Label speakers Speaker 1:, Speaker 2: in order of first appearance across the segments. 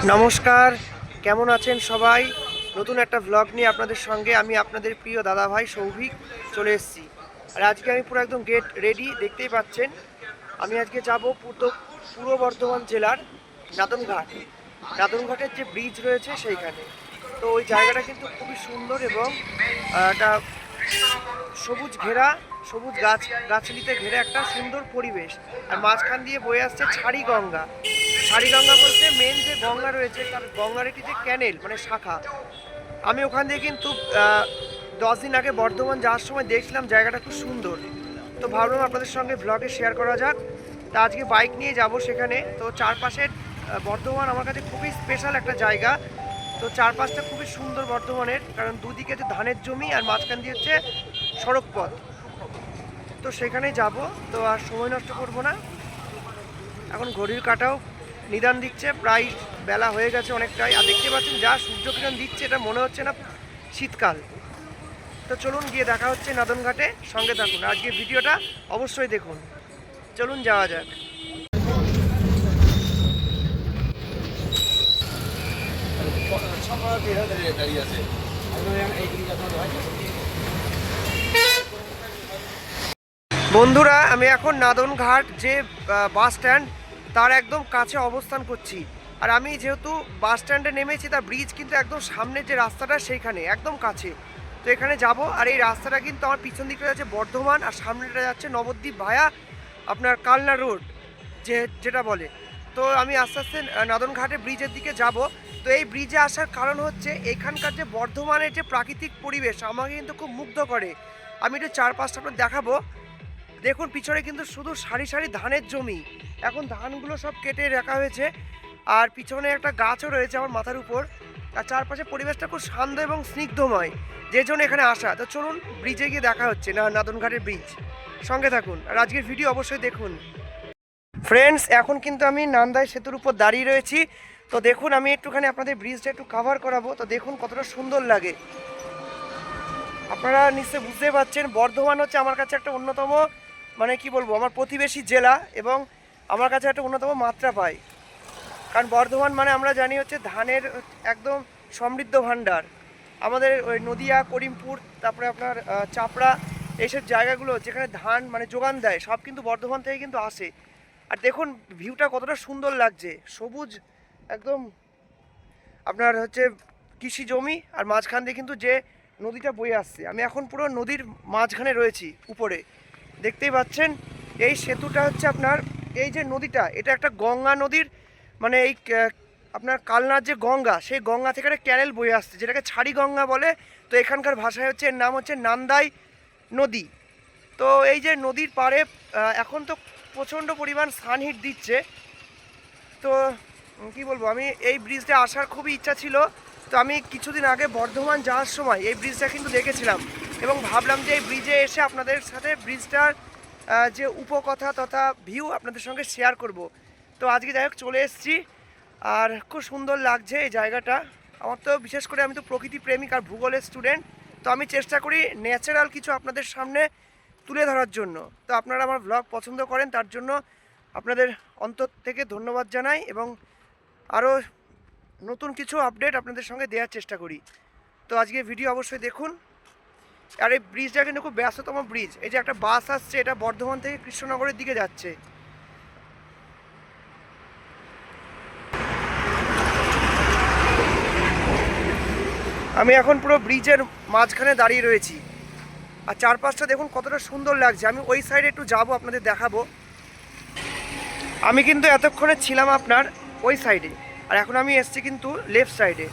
Speaker 1: নমস্কার, কেমন আছেন সবাই? নতুন একটা ব্লগ নিয়ে আপনাদের সঙ্গে আমি আপনাদের প্রিয় দাদা ভাই সৌভিক চলে এসেছি। আর আজকে আমি পুরো একদম গেট রেডি, দেখতেই পাচ্ছেন। আমি আজকে যাব পূর্ব বর্ধমান জেলার নাদনঘাট। নাদনঘাটের যে ব্রিজ রয়েছে সেইখানে। তো ওই জায়গাটা কিন্তু খুবই সুন্দর এবং একটা সবুজ ঘেরা, সবুজ গাছালিতে ঘেরা একটা সুন্দর পরিবেশ। আর মাঝখান দিয়ে বয়ে আসছে ছাড়ি গঙ্গা। ছাড়ি গঙ্গা বলতে মেন যে গঙ্গা রয়েছে তার গঙ্গার একটি যে ক্যানেল মানে শাখা। আমি ওখান দিয়ে কিন্তু 10 দিন আগে বর্ধমান যাওয়ার সময় দেখছিলাম জায়গাটা খুব সুন্দর। তো ভাবলাম আপনাদের সঙ্গে ব্লগে শেয়ার করা যাক। তা আজকে বাইক নিয়ে যাব সেখানে। তো চারপাশের বর্ধমান আমার কাছে খুবই স্পেশাল একটা জায়গা। তো চারপাশটা খুবই সুন্দর বর্ধমানের, কারণ দুদিকে হচ্ছে ধানের জমি আর মাঝখান দিয়ে হচ্ছে সড়ক পথ। তো সেখানেই যাব। তো আর সময় নষ্ট করব না। এখন ঘড়ির কাঁটাও নিদান দিচ্ছে, প্রায় বেলা হয়ে গেছে অনেকটাই। আর দেখতে পাচ্ছেন যা সূর্যকিরণ দিচ্ছে, এটা মনে হচ্ছে না শীতকাল। তো চলুন গিয়ে দেখা হচ্ছে নাদনঘাটে, সঙ্গে থাকুন। আজকে ভিডিওটা অবশ্যই দেখুন। চলুন যাওয়া যাক। বন্ধুরা, আমি এখন নাদনঘাট যে বাস স্ট্যান্ড তার একদম কাছে অবস্থান করছি। আর আমি যেহেতু বাস স্ট্যান্ডে নেমেছি, তার ব্রিজ কিন্তু একদম সামনের যে রাস্তাটা সেইখানে একদম কাছে। তো এখানে যাব। আর এই রাস্তাটা কিন্তু আমার পিছন দিকটা যাচ্ছে বর্ধমান, আর সামনেটা যাচ্ছে নবদ্বীপ ভায়া আপনার কালনা রোড যেটা বলে। তো আমি আস্তে আস্তে নাদনঘাটে ব্রিজের দিকে যাব। তো এই ব্রিজে আসার কারণ হচ্ছে এখানকার যে বর্ধমানের যে প্রাকৃতিক পরিবেশ আমাকে কিন্তু খুব মুগ্ধ করে। আমি একটু চারপাশটা আপনার দেখাবো। দেখুন পিছনে কিন্তু শুধু সারি সারি ধানের জমি। এখন ধানগুলো সব কেটে রাখা হয়েছে। আর পিছনে একটা গাছও রয়েছে আমার মাথার উপর। আর চারপাশে পরিবেশটা খুব শান্ত এবং স্নিগ্ধময়, যে জন্য এখানে আসা। তো চলুন ব্রিজে গিয়ে দেখা হচ্ছে নাদনঘাটের ব্রিজ। সঙ্গে থাকুন আর আজকের ভিডিও অবশ্যই দেখুন। ফ্রেন্ডস, এখন কিন্তু আমি নান্দাই সেতুর উপর দাঁড়িয়ে রয়েছি। তো দেখুন আমি একটুখানি আপনাদের ব্রিজটা একটু কভার করাবো। তো দেখুন কতটা সুন্দর লাগে। আপনারা নিশ্চয়ই বুঝতে পারছেন, বর্ধমান হচ্ছে আমার কাছে একটা অন্যতম, মানে কি বলবো, আমার প্রতিবেশী জেলা এবং আমার কাছে একটা অন্যতম মাত্রা পায়। কারণ বর্ধমান মানে আমরা জানি হচ্ছে ধানের একদম সমৃদ্ধ ভাণ্ডার। আমাদের ওই নদিয়া, করিমপুর, তারপরে আপনার চাপড়া, এইসব জায়গাগুলো যেখানে ধান মানে যোগান দেয় সব কিন্তু বর্ধমান থেকে কিন্তু আসে। আর দেখুন ভিউটা কতটা সুন্দর লাগছে, সবুজ একদম আপনার হচ্ছে কৃষি জমি। আর মাঝখান দিয়ে কিন্তু যে নদীটা বয়ে আসছে, আমি এখন পুরো নদীর মাঝখানে রয়েছি উপরে, দেখতেই পাচ্ছেন। এই সেতুটা হচ্ছে আপনার, এই যে নদীটা এটা একটা গঙ্গা নদীর, মানে এই আপনার কালনার যে গঙ্গা, সেই গঙ্গা থেকে একটা ক্যানেল বয়ে আসছে যেটাকে ছাড়ি গঙ্গা বলে। তো এখানকার ভাষায় হচ্ছে এর নাম হচ্ছে নান্দাই নদী। তো এই যে নদীর পাড়ে এখন তো প্রচণ্ড পরিমাণ সানহিট দিচ্ছে। তো কি বলবো, আমি এই ব্রিজটা আসার খুবই ইচ্ছা ছিল। তো আমি কিছুদিন আগে বর্ধমান যাওয়ার সময় এই ব্রিজটা কিন্তু দেখেছিলাম এবং ভাবলাম যে এই ব্রিজে এসে আপনাদের সাথে ব্রিজটার যে উপকথা তথা ভিউ আপনাদের সঙ্গে শেয়ার করব। তো আজকে যাই হোক চলে এসেছি। আর খুব সুন্দর লাগছে এই জায়গাটা। আমার তো বিশেষ করে আমি তো প্রকৃতি প্রেমিক আর ভূগোলের স্টুডেন্ট। তো আমি চেষ্টা করি ন্যাচারাল কিছু আপনাদের সামনে তুলে ধরার জন্য। তো আপনারা আমার ব্লগ পছন্দ করেন, তার জন্য আপনাদের অন্তর থেকে ধন্যবাদ জানাই এবং আরও নতুন কিছু আপডেট আপনাদের সঙ্গে দেওয়ার চেষ্টা করি। তো আজকে ভিডিও অবশ্যই দেখুন। আর এই ব্রিজটা কিন্তু খুব ব্যস্ততম ব্রিজ। এই যে একটা বাস আসছে, এটা বর্ধমান থেকে কৃষ্ণনগরের দিকে যাচ্ছে। আমি এখন পুরো ব্রিজের মাঝখানে দাঁড়িয়ে রয়েছি। আর চারপাশটা দেখুন কতটা সুন্দর লাগছে। আমি ওই সাইডে একটু যাব, আপনাদের দেখাবো। আমি কিন্তু এতক্ষণে ছিলাম আপনার ওই সাইডে, আর এখন আমি এসছি কিন্তু লেফট সাইডে।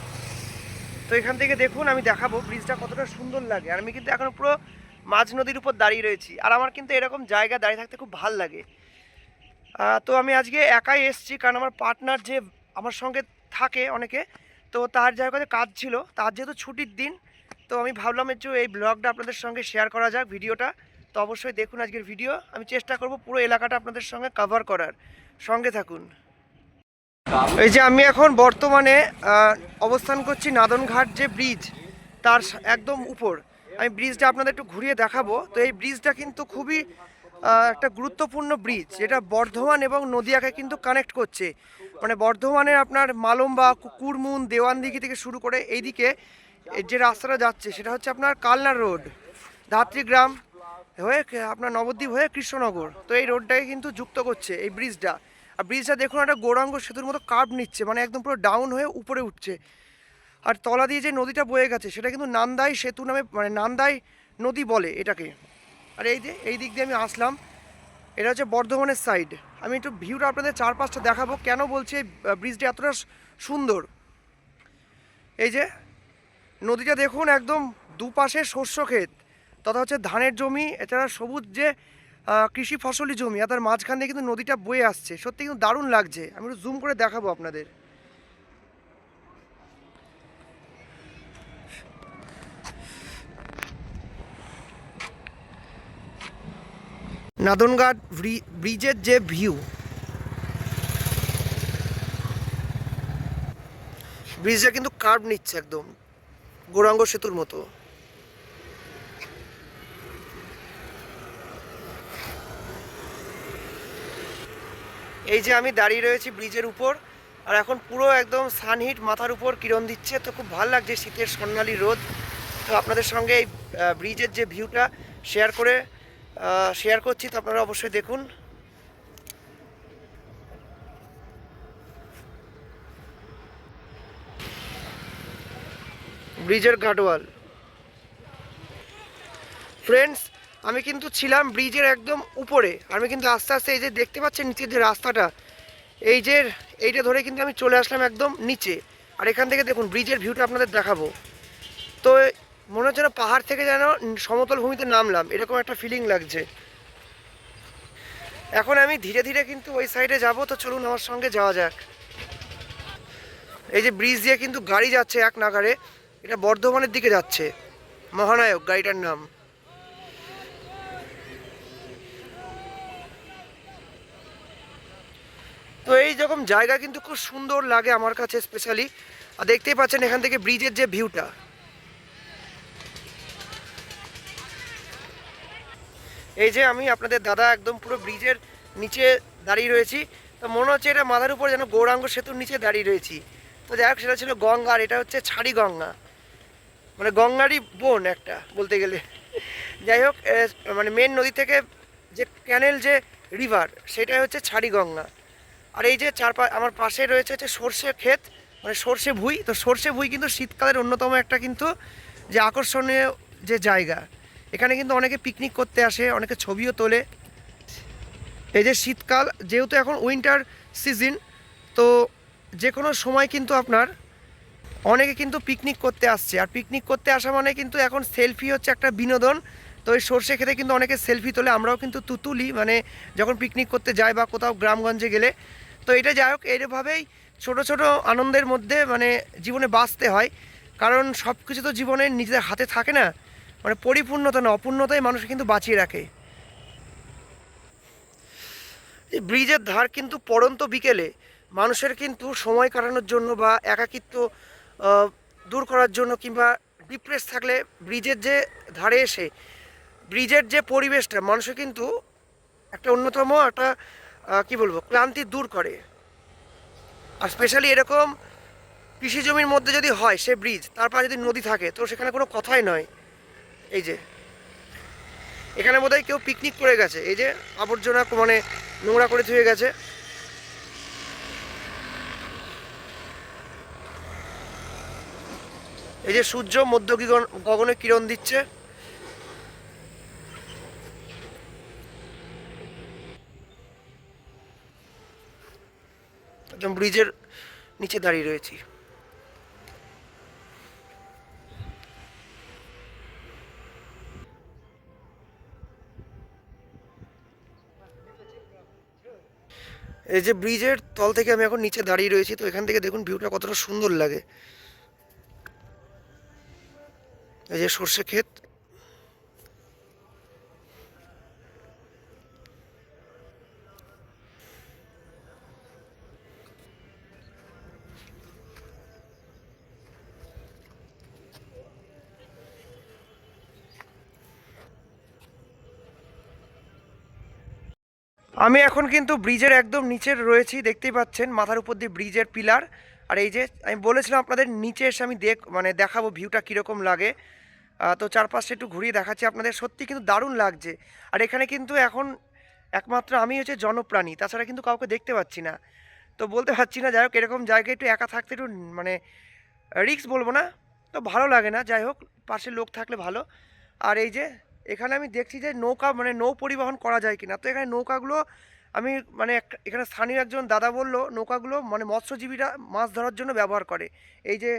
Speaker 1: তো এখান থেকে দেখুন আমি দেখাবো ব্রিজটা কতটা সুন্দর লাগে। আর আমি কিন্তু এখন পুরো মাঝ নদীর উপর দাঁড়িয়ে রয়েছি। আর আমার কিন্তু এরকম জায়গা দাঁড়িয়ে থাকতে খুব ভাল লাগে। তো আমি আজকে একাই এসছি, কারণ আমার পার্টনার যে আমার সঙ্গে থাকে অনেকে, তো তার জায়গাতে কাজ ছিল, তার যেহেতু ছুটির দিন। তো আমি ভাবলাম একটু এই ব্লগটা আপনাদের সঙ্গে শেয়ার করা যাক, ভিডিওটা। তো অবশ্যই দেখুন আজকের ভিডিও। আমি চেষ্টা করব পুরো এলাকাটা আপনাদের সঙ্গে কভার করার, সঙ্গে থাকুন। এই যে আমি এখন বর্তমানে অবস্থান করছি নাদনঘাট যে ব্রিজ তার একদম উপর। আমি ব্রিজটা আপনাদের একটু ঘুরিয়ে দেখাবো। তো এই ব্রিজটা কিন্তু খুবই একটা গুরুত্বপূর্ণ ব্রিজ, যেটা বর্ধমান এবং নদিয়াকে কিন্তু কানেক্ট করছে। মানে বর্ধমানের আপনার মালম্বা, কুকুরমুন, দেওয়ানদিঘি থেকে শুরু করে এইদিকে যে রাস্তাটা যাচ্ছে সেটা হচ্ছে আপনার কালনার রোড, ধাত্রীগ্রাম হয়ে আপনার নবদ্বীপ হয়ে কৃষ্ণনগর। তো এই রোডটাকে কিন্তু যুক্ত করছে এই ব্রিজটা। আর ব্রিজটা দেখুন একটা গৌরাঙ্গ সেতুর মতো কার্ভ নিচ্ছে, মানে একদম পুরো ডাউন হয়ে উপরে উঠছে। আর তলা দিয়ে যে নদীটা বয়ে গেছে সেটা কিন্তু নান্দাই সেতু নামে, মানে নান্দাই নদী বলে এটাকে। আর এই দিক দিয়ে আমি আসলাম, এটা হচ্ছে বর্ধমানের সাইড। আমি একটু ভিউটা আপনাদের চারপাশটা দেখাবো, কেন বলছি এই ব্রিজটা এতটা সুন্দর। এই যে নদীটা দেখুন, একদম দুপাশে শস্য ক্ষেত তথা হচ্ছে ধানের জমি, এছাড়া সবুজ যে কৃষি ফসলি জমি, আর তার মাঝখান দিয়ে কিন্তু নদীটা বয়ে আসছে। সত্যি কিন্তু দারুণ লাগছে। আমি একটু জুম করে দেখাবো আপনাদের। নাদনঘাট ব্রিজের যে ভিউ, ব্রিজটা কিন্তু কার্ভ নিচ্ছে একদম গৌরাঙ্গ সেতুর মতো। এই যে আমি দাঁড়িয়ে রয়েছি ব্রিজের উপর, আর এখন পুরো একদম সানহিট মাথার উপর কিরণ দিচ্ছে, তো খুব ভালো লাগছে শীতের স্বর্ণালী রোদ। তো আপনাদের সঙ্গে এই ব্রিজের যে ভিউটা শেয়ার করছি, তো আপনারা অবশ্যই দেখুন। ব্রিজের গার্ডওয়াল। ফ্রেন্ডস, আমি কিন্তু ছিলাম ব্রিজের একদম উপরে। আমি কিন্তু আস্তে আস্তে এই যে দেখতে পাচ্ছেন নিচের যে রাস্তাটা, এইটা ধরে কিন্তু আমি চলে আসলাম একদম নিচে। আর এখান থেকে দেখুন ব্রিজের ভিউটা আপনাদের দেখাবো। তো মনে হচ্ছে না পাহাড় থেকে যেন সমতল ভূমিতে নামলাম, এরকম একটা ফিলিং লাগছে। এখন আমি ধীরে ধীরে কিন্তু ওই সাইডে যাব, তো চলুন আমার সঙ্গে যাওয়া যাক। এই যে ব্রিজ দিয়ে কিন্তু গাড়ি যাচ্ছে এক নাগারে, এটা বর্ধমানের দিকে যাচ্ছে, মহানায়ক গাড়িটার নাম। তো এই রকম জায়গা কিন্তু খুব সুন্দর লাগে আমার কাছে স্পেশালি। আর দেখতেই পাচ্ছেন এখান থেকে ব্রিজের যে ভিউটা। এই যে আমি আপনাদের দাদা একদম পুরো ব্রিজের নিচে দাঁড়িয়ে রয়েছি। তো মনে হচ্ছে এটা মাথার উপর যেন গৌরাঙ্গ সেতুর নিচে দাঁড়িয়ে রয়েছি। তো যাই হোক, সেটা ছিল গঙ্গা, আর এটা হচ্ছে ছাড়ি গঙ্গা, মানে গঙ্গারই বোন একটা বলতে গেলে। যাই হোক, মানে মেন নদী থেকে যে ক্যানেল যে রিভার, সেটাই হচ্ছে ছাড়ি গঙ্গা। আর এই যে আমার পাশে রয়েছে হচ্ছে সর্ষে ক্ষেত, মানে সর্ষে ভুঁই। তো সর্ষে ভুঁই কিন্তু শীতকালের অন্যতম একটা কিন্তু যে আকর্ষণীয় যে জায়গা। এখানে কিন্তু অনেকে পিকনিক করতে আসে, অনেকে ছবিও তোলে। এই যে শীতকাল, যেহেতু এখন উইন্টার সিজন, তো যে কোনো সময় কিন্তু আপনার অনেকে কিন্তু পিকনিক করতে আসছে। আর পিকনিক করতে আসা মানে কিন্তু এখন সেলফি হচ্ছে একটা বিনোদন। তো এই সর্ষে খেতে কিন্তু অনেকে সেলফি তোলে, আমরাও কিন্তু তুলি, মানে যখন পিকনিক করতে যাই বা কোথাও গ্রামগঞ্জে গেলে। তো এটা যাই হোক, এইভাবেই ছোট ছোট আনন্দের মধ্যে মানে জীবনে বাঁচতে হয়। কারণ সব কিছু তো জীবনে নিজেদের হাতে থাকে না, মানে পরিপূর্ণতা না, অপূর্ণতাই মানুষ কিন্তু বাঁচিয়ে রাখে। এই ব্রিজের ধার কিন্তু পড়ন্ত বিকেলে মানুষের কিন্তু সময় কাটানোর জন্য বা একাকিত্ব দূর করার জন্য, কিংবা ডিপ্রেস থাকলে ব্রিজের যে ধারে এসে ব্রিজের যে পরিবেশটা মানুষের কিন্তু একটা অন্যতম একটা কি বলবো, ক্লান্তি দূর করে। আর স্পেশালি এরকম কৃষি জমির মধ্যে যদি হয় সে ব্রিজ, তারপর যদি নদী থাকে, তো সেখানে কোনো কথাই নয়। এই যে এখানে বোধহয় কেউ পিকনিক করে গেছে, এই যে আবর্জনা মানে নোংরা করে ধুয়ে গেছে। এই যে সূর্য মধ্য গগনে কিরণ দিচ্ছে। একদম ব্রিজের নিচে দাঁড়িয়ে রয়েছি। এই যে ব্রিজের তল থেকে আমি এখন নিচে দাঁড়িয়ে রয়েছি, তো এখান থেকে দেখুন ভিউটা কতটা সুন্দর লাগে। এই যে সর্ষে ক্ষেত। আমি এখন কিন্তু ব্রিজের একদম নিচে রয়েছি, দেখতেই পাচ্ছেন মাথার উপর দিয়ে ব্রিজের পিলার। আর এই যে আমি বলেছিলাম আপনাদের নিচে এসে আমি দেখাবো ভিউটা কীরকম লাগে। তো চারপাশটা একটু ঘুরিয়ে দেখাচ্ছি আপনাদের, সত্যি কিন্তু দারুণ লাগছে। আর এখানে কিন্তু এখন একমাত্র আমি হচ্ছে জনপ্রাণী, তাছাড়া কিন্তু কাউকে দেখতে পাচ্ছি না। তো বলতে পারছি না, যাই হোক এরকম জায়গায় একটু একা থাকতে একটু মানে রিস্ক বলবো না, তো ভালো লাগে না। যাই হোক পাশে লোক থাকলে ভালো। আর এই যে এখানে আমি দেখছি যে নৌকা মানে নৌ পরিবহন করা যায় কিনা। তো এখানে নৌকাগুলো আমি মানে এখানে স্থানীয় একজন দাদা বললো নৌকাগুলো মানে মৎস্যজীবীরা মাছ ধরার জন্য ব্যবহার করে। এই যে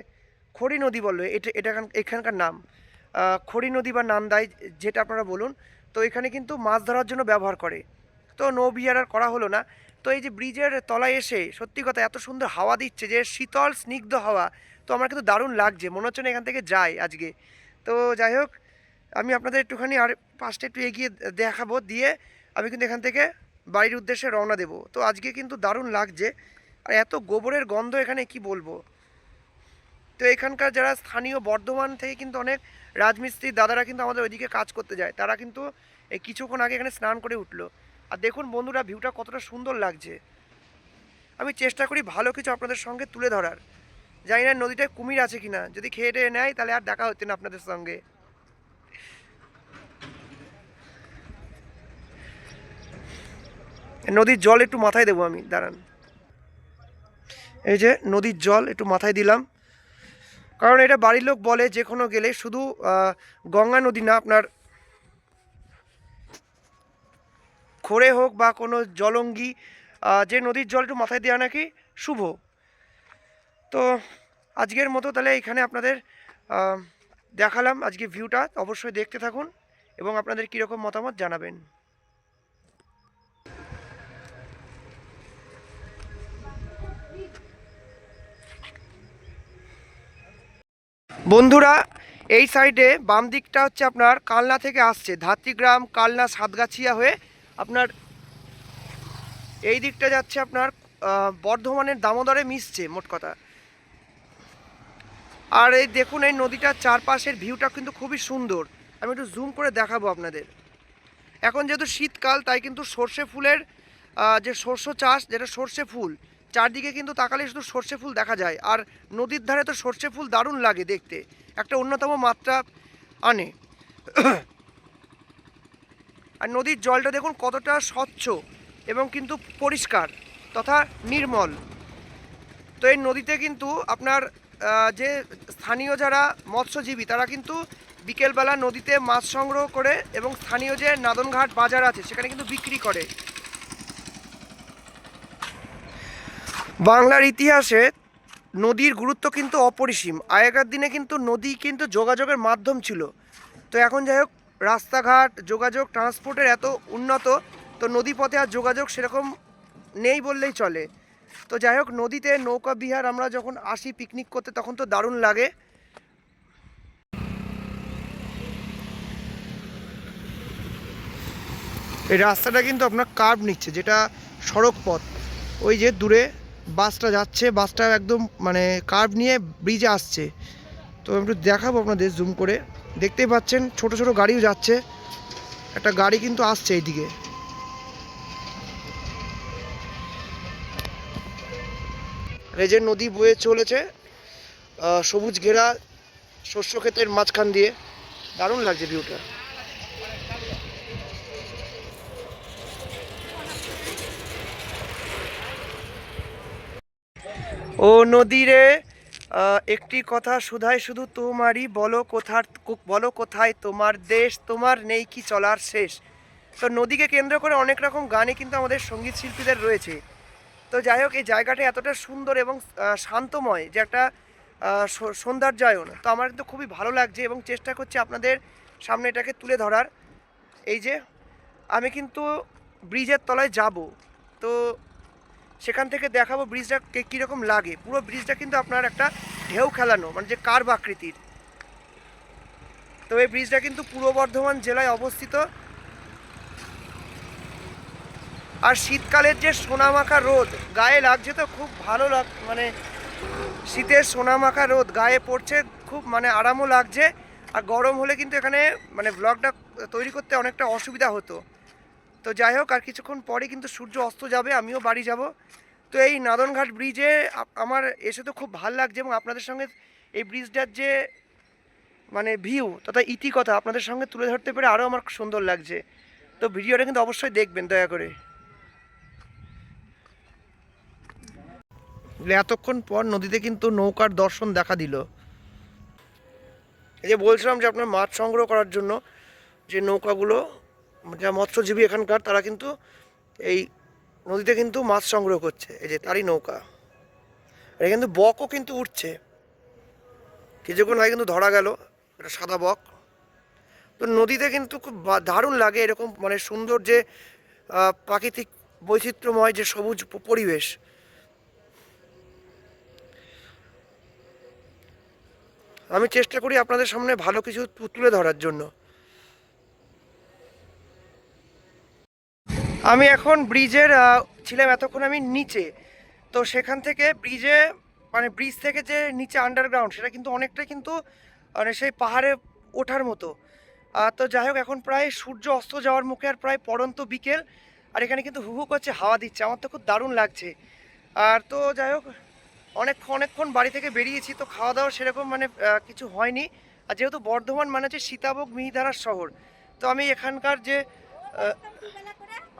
Speaker 1: খড়ি নদী বললো, এটা এখানকার নাম খড়ি নদী বা নান্দাই, যেটা আপনারা বলুন। তো এখানে কিন্তু মাছ ধরার জন্য ব্যবহার করে। তো নৌবিহার আর করা হলো না। তো এই যে ব্রিজের তলায় এসে সত্যি কথা এত সুন্দর হাওয়া দিচ্ছে, যে শীতল স্নিগ্ধ হাওয়া, তো আমার কিন্তু দারুণ লাগছে, মনে হচ্ছে না এখান থেকে যাই আজকে। তো যাই হোক আমি আপনাদের একটুখানি আর পাশটা একটু এগিয়ে দেখাবো, দিয়ে আমি কিন্তু এখান থেকে বাড়ির উদ্দেশ্যে রওনা দেবো। তো আজকে কিন্তু দারুণ লাগছে, আর এত গোবরের গন্ধ এখানে কি বলবো। তো এখানকার যারা স্থানীয় বর্ধমান থেকে কিন্তু অনেক রাজমিস্ত্রি দাদারা কিন্তু আমাদের ওইদিকে কাজ করতে যায়, তারা কিন্তু এই কিছুক্ষণ আগে এখানে স্নান করে উঠলো। আর দেখুন বন্ধুরা ভিউটা কতটা সুন্দর লাগছে। আমি চেষ্টা করি ভালো কিছু আপনাদের সঙ্গে তুলে ধরার। জানি না নদীটায় কুমির আছে কিনা, যদি খেয়ে টেয়ে নেয় তাহলে আর দেখা হচ্ছে না আপনাদের সঙ্গে। নদীর জল একটু মাথায় দেবো আমি, দাঁড়ান। এই যে নদীর জল একটু মাথায় দিলাম, কারণ এটা বাড়ির লোক বলে যে কোনো গেলে শুধু গঙ্গা নদী না, আপনার খোরে হোক বা কোনো জলঙ্গি, যে নদীর জল একটু মাথায় দেওয়া নাকি শুভ। তো আজকের মতো তাহলে এখানে আপনাদের দেখালাম আজকে ভিউটা, অবশ্যই দেখতে থাকুন এবং আপনাদের কীরকম মতামত জানাবেন। বন্ধুরা এই সাইডে বাম দিকটা হচ্ছে আপনার কালনা থেকে আসছে, ধাত্রীগ্রাম কালনা সাতগাছিয়া হয়ে আপনার এই দিকটা যাচ্ছে আপনার বর্ধমানের দামোদরে মিশছে মোট কথা। আর এই দেখুন এই নদীটার চারপাশের ভিউটা কিন্তু খুবই সুন্দর, আমি একটু জুম করে দেখাবো আপনাদের। এখন যেহেতু শীতকাল তাই কিন্তু সর্ষে ফুলের যে সর্ষে চাষ, যেটা সর্ষে ফুল, চারদিকে কিন্তু তাকালে শুধু সর্ষে ফুল দেখা যায়। আর নদীর ধারে তো সর্ষে ফুল দারুণ লাগে দেখতে, একটা অন্যতম মাত্রা আনে। আর নদীর জলটা দেখুন কতটা স্বচ্ছ এবং কিন্তু পরিষ্কার তথা নির্মল। তো এই নদীতে কিন্তু আপনার যে স্থানীয় যারা মৎস্যজীবী তারা কিন্তু বিকেলবেলা নদীতে মাছ সংগ্রহ করে এবং স্থানীয় যে নাদনঘাট বাজার আছে সেখানে কিন্তু বিক্রি করে। বাংলার ইতিহাসে নদীর গুরুত্ব কিন্তু অপরিসীম। আগেকার দিনে কিন্তু নদী কিন্তু যোগাযোগের মাধ্যম ছিল। তো এখন যাই হোক রাস্তাঘাট যোগাযোগ ট্রান্সপোর্টের এত উন্নত, তো নদীপথে আর যোগাযোগ সেরকম নেই বললেই চলে। তো যাই হোক নদীতে নৌকা বিহার আমরা যখন আসি পিকনিক করতে তখন তো দারুণ লাগে। এই রাস্তাটা কিন্তু আপনার কার্ভ নিচ্ছে, যেটা সড়ক পথ। ওই যে দূরে বাসটা যাচ্ছে, বাসটা একদম মানে কার্ভ নিয়ে ব্রিজে আসছে। তো একটু দেখাবো আপনাদের জুম করে, দেখতেই পাচ্ছেন ছোট ছোট গাড়িও যাচ্ছে, একটা গাড়ি কিন্তু আসছে এইদিকে। এই যে নদী বয়ে চলেছে সবুজ ঘেরা শস্য ক্ষেতের মাঝখান দিয়ে, দারুণ লাগছে ভিউটা। ও নদীরে একটি কথা শুধাই শুধু তোমারই, বলো কোথায় তোমার দেশ, তোমার নেই কি চলার শেষ। তো নদীকে কেন্দ্র করে অনেক রকম গানে কিন্তু আমাদের সঙ্গীত শিল্পীদের রয়েছে। তো যাই হোক এই জায়গাটা এতটা সুন্দর এবং শান্তময়, যে একটা সৌন্দর্যায়ন, তো আমার কিন্তু খুবই ভালো লাগছে এবং চেষ্টা করছি আপনাদের সামনে এটাকে তুলে ধরার। এই যে আমি কিন্তু ব্রিজের তলায় যাব, তো সেখান থেকে দেখাবো ব্রিজটা কীরকম লাগে। পুরো ব্রিজটা কিন্তু আপনার একটা ঢেউ খেলানো, মানে যে কার্ভ আকৃতির। তো এই ব্রিজটা কিন্তু পূর্ব বর্ধমান জেলায় অবস্থিত। আর শীতকালের যে সোনামাখা রোদ গায়ে লাগছে, তো খুব ভালো মানে শীতের সোনামাখা রোদ গায়ে পড়ছে, খুব মানে আরামও লাগছে। আর গরম হলে কিন্তু এখানে মানে ব্লগটা তৈরি করতে অনেকটা অসুবিধা হতো। তো যাই হোক, আর কিছুক্ষণ পরে কিন্তু সূর্য অস্ত যাবে, আমিও বাড়ি যাব। তো এই নাদনঘাট ব্রিজে আমার এসে তো খুব ভালো লাগছে, এবং আপনাদের সঙ্গে এই ব্রিজটার যে মানে ভিউ তথা ইতিকথা আপনাদের সঙ্গে তুলে ধরতে পেরে আরও আমার সুন্দর লাগছে। তো ভিডিওটা কিন্তু অবশ্যই দেখবেন দয়া করে। এতক্ষণ পর নদীতে কিন্তু নৌকার দর্শন দেখা দিল। এই যে বলছিলাম যে আপনার মাছ সংগ্রহ করার জন্য যে নৌকাগুলো, যা মৎস্যজীবী এখানকার, তারা কিন্তু এই নদীতে কিন্তু মাছ সংগ্রহ করছে। এই যে তারই নৌকা, এটা কিন্তু বকও কিন্তু উঠছে, কিছুক্ষণ আগে কিন্তু ধরা গেল এটা সাদা বক। তো নদীতে কিন্তু খুব দারুণ লাগে এরকম মানে সুন্দর যে প্রাকৃতিক বৈচিত্র্যময় যে সবুজ পরিবেশ। আমি চেষ্টা করি আপনাদের সামনে ভালো কিছু তুলে ধরার জন্য। আমি এখন ব্রিজের ছিলাম এতক্ষণ আমি নিচে, তো সেখান থেকে ব্রিজে মানে ব্রিজ থেকে যে নিচে আন্ডারগ্রাউন্ড, সেটা কিন্তু অনেকটাই কিন্তু মানে সেই পাহাড়ে ওঠার মতো। তো যাই হোক, এখন প্রায় সূর্য অস্ত যাওয়ার মুখে, আর প্রায় পড়ন্ত বিকেল, আর এখানে কিন্তু হু হু করছে, হাওয়া দিচ্ছে, আমার তো খুব দারুণ লাগছে। আর তো যাই হোক, অনেকক্ষণ বাড়ি থেকে বেরিয়েছি, তো খাওয়া দাওয়া সেরকম মানে কিছু হয়নি। আর যেহেতু বর্ধমান মানে হচ্ছে সীতাভোগ মিহিদানার শহর, তো আমি এখানকার যে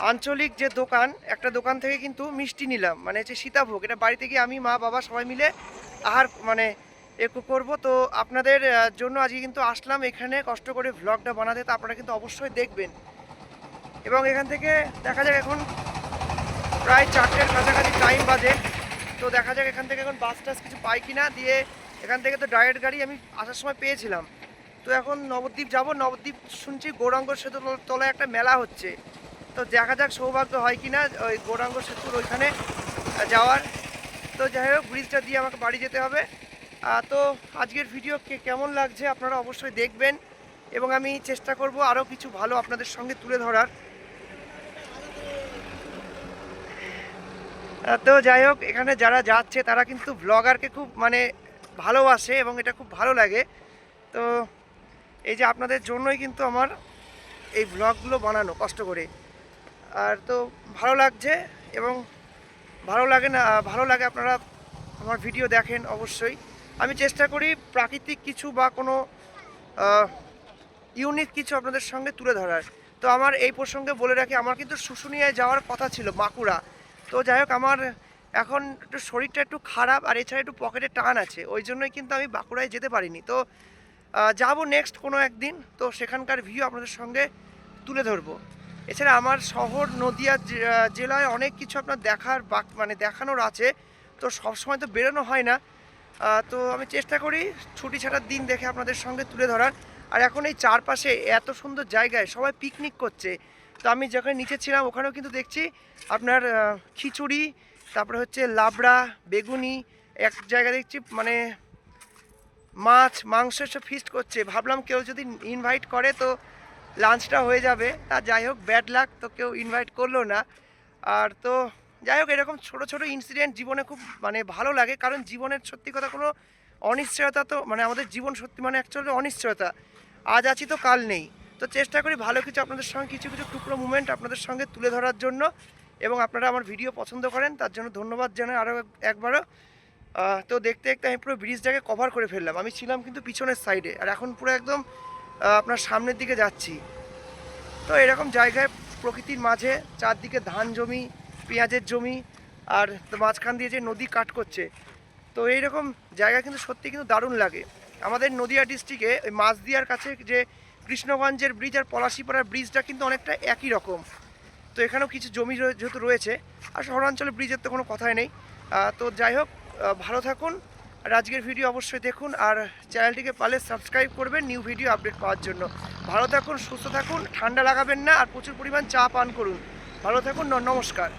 Speaker 1: আঞ্চলিক যে দোকান, একটা দোকান থেকে কিন্তু মিষ্টি নিলাম, মানে হচ্ছে সীতাভোগ। এটা বাড়িতে গিয়ে আমি, মা, বাবা সবাই মিলে আহার মানে একটু করবো। তো আপনাদের জন্য আজকে কিন্তু আসলাম এখানে কষ্ট করে ভ্লগটা বানাতে, তো আপনারা কিন্তু অবশ্যই দেখবেন। এবং এখান থেকে দেখা যাক, এখন প্রায় 4টের কাছাকাছি টাইম বাজে, তো দেখা যাক এখান থেকে এখন বাস টাস কিছু পাই কিনা। দিয়ে এখান থেকে তো ডাইরেক্ট গাড়ি আমি আসার সময় পেয়েছিলাম। তো এখন নবদ্বীপ যাব। নবদ্বীপ শুনছি গৌরাঙ্গ সেতুর তলায় একটা মেলা হচ্ছে, তো দেখা যাক সৌভাগ্য হয় কিনা ওই গৌরাঙ্গ সেতুর ওইখানে যাওয়ার। তো যাই হোক, ব্রিজটা দিয়ে আমাকে বাড়ি যেতে হবে। তো আজকের ভিডিও কেমন লাগছে আপনারা অবশ্যই দেখবেন, এবং আমি চেষ্টা করব আরও কিছু ভালো আপনাদের সঙ্গে তুলে ধরার। তো যাই হোক, এখানে যারা যাচ্ছে তারা কিন্তু ব্লগারকে খুব মানে ভালোবাসে, এবং এটা খুব ভালো লাগে। তো এই যে আপনাদের জন্যই কিন্তু আমার এই ব্লগগুলো বানানো কষ্ট করে। আর তো ভালো লাগছে, এবং ভালো লাগে আপনারা আমার ভিডিও দেখেন অবশ্যই। আমি চেষ্টা করি প্রাকৃতিক কিছু বা কোনো ইউনিক কিছু আপনাদের সঙ্গে তুলে ধরার। তো আমার এই প্রসঙ্গে বলে রাখি, আমার কিন্তু শুশুনিয়ায় যাওয়ার কথা ছিল, বাঁকুড়া। তো যাই হোক, আমার এখন একটু শরীরটা একটু খারাপ, আর এছাড়া একটু পকেটে টান আছে, ওই জন্যই কিন্তু আমি বাঁকুড়ায় যেতে পারিনি। তো যাব নেক্সট কোনো একদিন, তো সেখানকার ভিউ আপনাদের সঙ্গে তুলে ধরবো। এছাড়া আমার শহর নদিয়া জেলায় অনেক কিছু আপনার দেখার মানে দেখানোর আছে, তো সবসময় তো বেরোনো হয় না। তো আমি চেষ্টা করি ছুটি ছাটার দিন দেখে আপনাদের সঙ্গে তুলে ধরার। আর এখন এই চারপাশে এত সুন্দর জায়গায় সবাই পিকনিক করছে। তো আমি যেখানে নিচে ছিলাম ওখানেও কিন্তু দেখছি আপনার খিচুড়ি, তারপরে হচ্ছে লাবড়া, বেগুনি, এক জায়গায় দেখছি মানে মাছ মাংস সব ফিস্ট করছে। ভাবলাম কেউ যদি ইনভাইট করে তো লাঞ্চটা হয়ে যাবে। তা যাই হোক, ব্যাড লাক, তো কেউ ইনভাইট করলো না। আর তো যাই হোক, এরকম ছোট ছোট ইনসিডেন্ট জীবনে খুব মানে ভালো লাগে, কারণ জীবনের সত্যি কথা কোনো অনিশ্চয়তা, তো মানে আমাদের জীবন সত্যি মানে অ্যাকচুয়ালি অনিশ্চয়তা, আজ আছি তো কাল নেই। তো চেষ্টা করি ভালো কিছু আপনাদের সঙ্গে কিছু কিছু টুকরো মুমেন্ট আপনাদের সঙ্গে তুলে ধরার জন্য, এবং আপনারা আমার ভিডিও পছন্দ করেন তার জন্য ধন্যবাদ জানাই আরও একবারও। তো দেখতে দেখতে আমি পুরো ব্রিজটাকে কভার করে ফেললাম। আমি ছিলাম কিন্তু পিছনের সাইডে, আর এখন পুরো একদম আপনার সামনের দিকে যাচ্ছি। তো এরকম জায়গায় প্রকৃতির মাঝে চারদিকে ধান জমি, পেঁয়াজের জমি, আর মাঝখান দিয়ে যে নদী কাট করছে, তো এইরকম জায়গা কিন্তু সত্যি কিন্তু দারুণ লাগে। আমাদের নদিয়া ডিস্ট্রিক্টে ওই মাছদিয়ার কাছে যে কৃষ্ণগঞ্জের ব্রিজ আর পলাশিপাড়ার ব্রিজটা কিন্তু অনেকটা একই রকম। তো এখানেও কিছু জমি যেহেতু রয়েছে, আর শহরাঞ্চলে ব্রিজের তো কোনো কথাই নেই। তো যাই হোক, ভালো থাকুন, আর আজকের ভিডিও অবশ্যই দেখুন, আর চ্যানেলটিকে পারলে সাবস্ক্রাইব করবেন নিউ ভিডিও আপডেট পাওয়ার জন্য। ভালো থাকুন, সুস্থ থাকুন, ঠান্ডা লাগাবেন না, আর প্রচুর পরিমাণ চা পান করুন। ভালো থাকুন, নমস্কার।